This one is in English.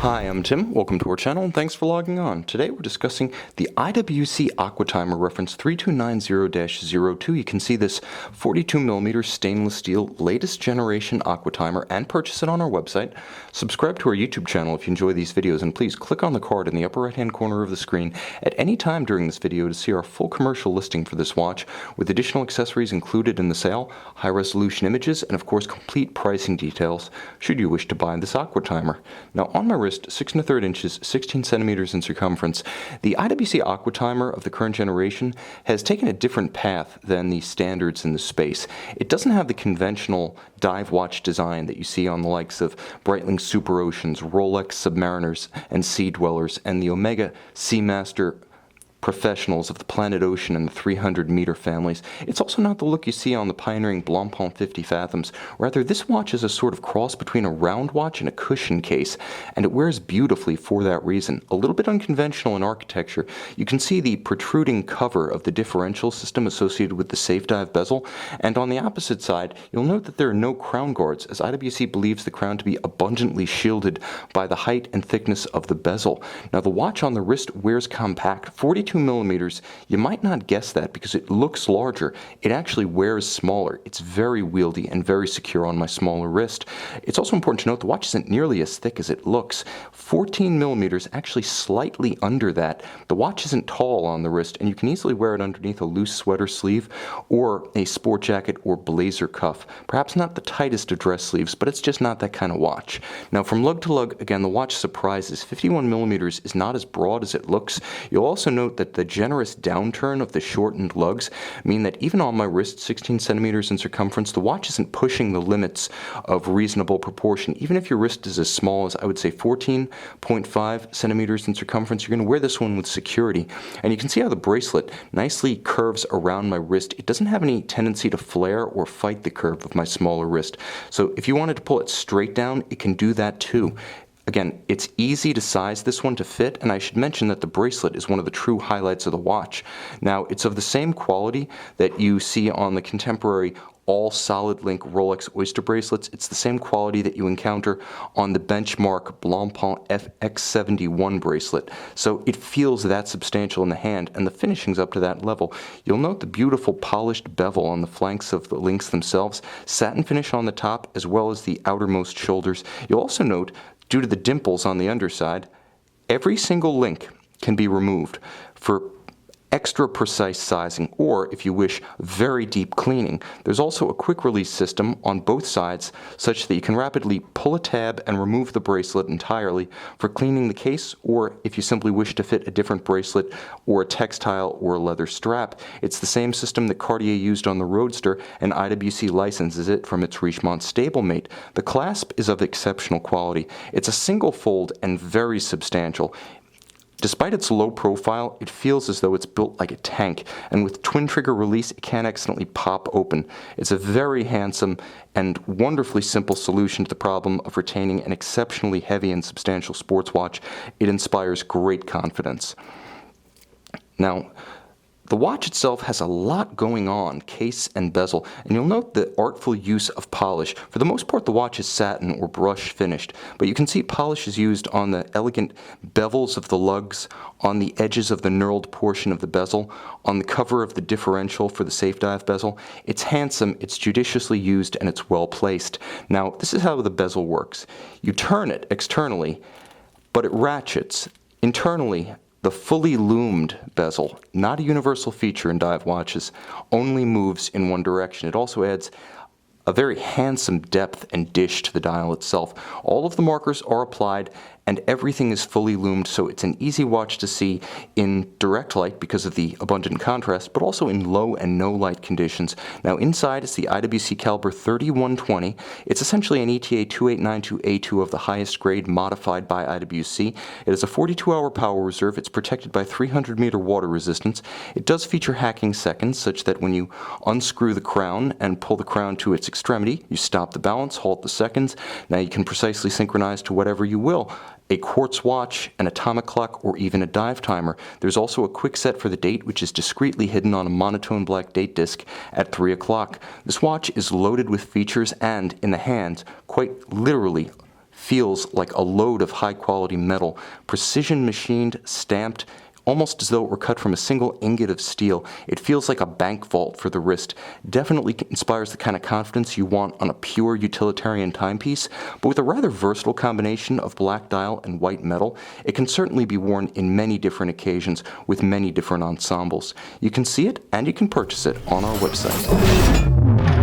Hi, I'm Tim. Welcome to our channel and thanks for logging on. Today we're discussing the IWC Aquatimer reference 3290-02. You can see this 42mm stainless steel latest generation Aquatimer and purchase it on our website. Subscribe to our YouTube channel if you enjoy these videos, and please click on the card in the upper right hand corner of the screen at any time during this video to see our full commercial listing for this watch with additional accessories included in the sale, high resolution images, and of course complete pricing details should you wish to buy this Aquatimer. Now on my wrist, 6 1/3 inches, 16 centimeters in circumference, the IWC Aquatimer of the current generation has taken a different path than the standards in the space. It doesn't have the conventional dive watch design that you see on the likes of Breitling Super Oceans, Rolex Submariners and Sea Dwellers, and the Omega Seamaster Professionals of the Planet Ocean and the 300-meter families. It's also not the look you see on the pioneering Blancpain 50 Fathoms. Rather, this watch is a sort of cross between a round watch and a cushion case, and it wears beautifully for that reason. A little bit unconventional in architecture. You can see the protruding cover of the differential system associated with the safe dive bezel, and on the opposite side, you'll note that there are no crown guards, as IWC believes the crown to be abundantly shielded by the height and thickness of the bezel. Now, the watch on the wrist wears compact, 42 millimeters. You might not guess that because it looks larger. It actually wears smaller. It's very wieldy and very secure on my smaller wrist. It's also important to note the watch isn't nearly as thick as it looks. 14 millimeters, actually slightly under that. The watch isn't tall on the wrist, and you can easily wear it underneath a loose sweater sleeve or a sport jacket or blazer cuff. Perhaps not the tightest of dress sleeves, but it's just not that kind of watch. Now from lug to lug, again, the watch surprises. 51 millimeters is not as broad as it looks. You'll also note that the generous downturn of the shortened lugs mean that even on my wrist, 16 centimeters in circumference, the watch isn't pushing the limits of reasonable proportion. Even if your wrist is as small as, I would say, 14.5 centimeters in circumference, you're going to wear this one with security. And you can see how the bracelet nicely curves around my wrist. It doesn't have any tendency to flare or fight the curve of my smaller wrist. So if you wanted to pull it straight down, it can do that too. Again, it's easy to size this one to fit, and I should mention that the bracelet is one of the true highlights of the watch. Now, it's of the same quality that you see on the contemporary all solid link Rolex Oyster bracelets. It's the same quality that you encounter on the benchmark Blancpain FX71 bracelet. So it feels that substantial in the hand, and the finishing's up to that level. You'll note the beautiful polished bevel on the flanks of the links themselves, satin finish on the top, as well as the outermost shoulders. You'll also note, due to the dimples on the underside, every single link can be removed for extra precise sizing, or if you wish, very deep cleaning. There's also a quick release system on both sides such that you can rapidly pull a tab and remove the bracelet entirely for cleaning the case, or if you simply wish to fit a different bracelet or a textile or a leather strap. It's the same system that Cartier used on the Roadster, and IWC licenses it from its Richemont stablemate. The clasp is of exceptional quality. It's a single fold and very substantial. Despite its low profile, it feels as though it's built like a tank, and with twin trigger release, it can accidentally pop open. It's a very handsome and wonderfully simple solution to the problem of retaining an exceptionally heavy and substantial sports watch. It inspires great confidence. Now, the watch itself has a lot going on, case and bezel, and you'll note the artful use of polish. For the most part, the watch is satin or brush finished, but you can see polish is used on the elegant bevels of the lugs, on the edges of the knurled portion of the bezel, on the cover of the differential for the safe dive bezel. It's handsome, it's judiciously used, and it's well placed. Now, this is how the bezel works. You turn it externally, but it ratchets. Internally, the fully lumed bezel, not a universal feature in dive watches, only moves in one direction. It also adds a very handsome depth and dish to the dial itself. All of the markers are applied and everything is fully lumed, so it's an easy watch to see in direct light because of the abundant contrast, but also in low and no light conditions. Now inside is the IWC caliber 3120. It's essentially an ETA 2892A2 of the highest grade, modified by IWC. It has a 42-hour power reserve. It's protected by 300-meter water resistance. It does feature hacking seconds, such that when you unscrew the crown and pull the crown to its extremity, you stop the balance, halt the seconds. Now you can precisely synchronize to whatever you will. A quartz watch, an atomic clock, or even a dive timer. There's also a quick set for the date, which is discreetly hidden on a monotone black date disc at 3 o'clock. This watch is loaded with features and, in the hand, quite literally feels like a load of high-quality metal, precision machined, stamped, almost as though it were cut from a single ingot of steel. It feels like a bank vault for the wrist. Definitely inspires the kind of confidence you want on a pure utilitarian timepiece, but with a rather versatile combination of black dial and white metal, it can certainly be worn in many different occasions with many different ensembles. You can see it and you can purchase it on our website.